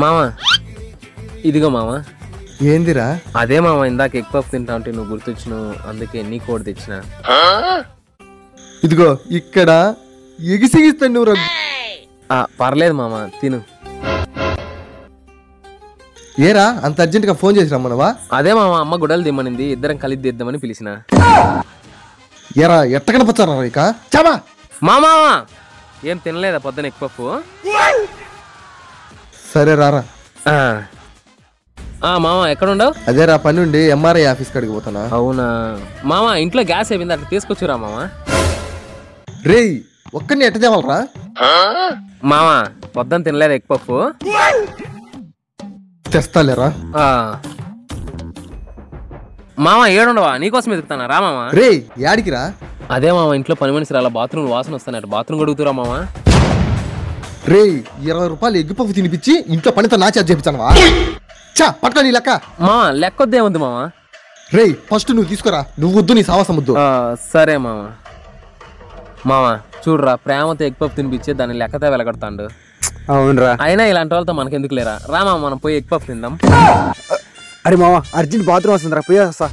మామ ఇదిగో మామ. ఏందిరా? అదే మామ, ఇందాక ఎగ్ పఫ్ తింటా ఉంటే నువ్వు గుర్తొచ్చినావు, అందుకే నీ కోడి తెచ్చిన. ఇదిగో ఇక్కడ ఎగిసిగిస్తాను నువ్వు. పర్లేదు మామ, తిను. ఏరా అంత అర్జెంట్ గా ఫోన్ చేసి రమ్మనవా? అదే మామ, అమ్మ గుడ్డలు దిమ్మనింది, ఇద్దరం కలిసి తీద్దామని పిలిచిన. ఏరా ఎట్ట కనపచ్చారా ఇక చావా మామా. ఏం తినలేదా పొద్దున ఎగ్ పఫ్? సరే రారా. మామ ఎక్కడ ఉండవు? అదేరా పని ఉండి ఎంఆర్ఐ ఆఫీస్ కాడికి పోతానా. అవునా మామ, ఇంట్లో గ్యాస్ అయిపోయింది, అట్లా తీసుకొచ్చురా మామ. రేయ్ ఒక్కడిని ఎట్ట తేవాలరా? మామ పొద్దున తినలేదు ఎగ్ పఫ్? తెస్తాలేరా. మామ ఏడుండవా, నీకోసం ఎదుగుతానా రా మామ. రేయ్ యాడికిరా? అదే మామ, ఇంట్లో పని మనిషి రాలా, బాత్రూమ్ వాసన వస్తానట, బాత్రూమ్ కడుగుతురా మామ. రేయ్ 20 రూపాయలు ఎగ్గు పప్పు తినిపించి ఇంట్లో పనితో నా చేత చేపించానువా? చా పట్టుకో నీ లెక్క. మామ లెక్కొద్దేముంది మామ. రేయ్ ఫస్ట్ నువ్వు తీసుకురా, నువ్వు వద్దు నీ సావాసం వద్దు. సరే మామ. మామ చూడరా, ప్రేమతో ఎగ్ పఫ్ తినిపించే దాన్ని లెక్కతో వెలగడతాడు. అవునరా, అయినా ఇలాంటి వాళ్ళతో మనకెందుకు లేరా, రా మామ మనం పోయి ఎగ్ పఫ్ తిందాం. అరే మామ అర్జెంట్ బాత్రూమ్ వస్తుందిరా, పోయి వస్తా.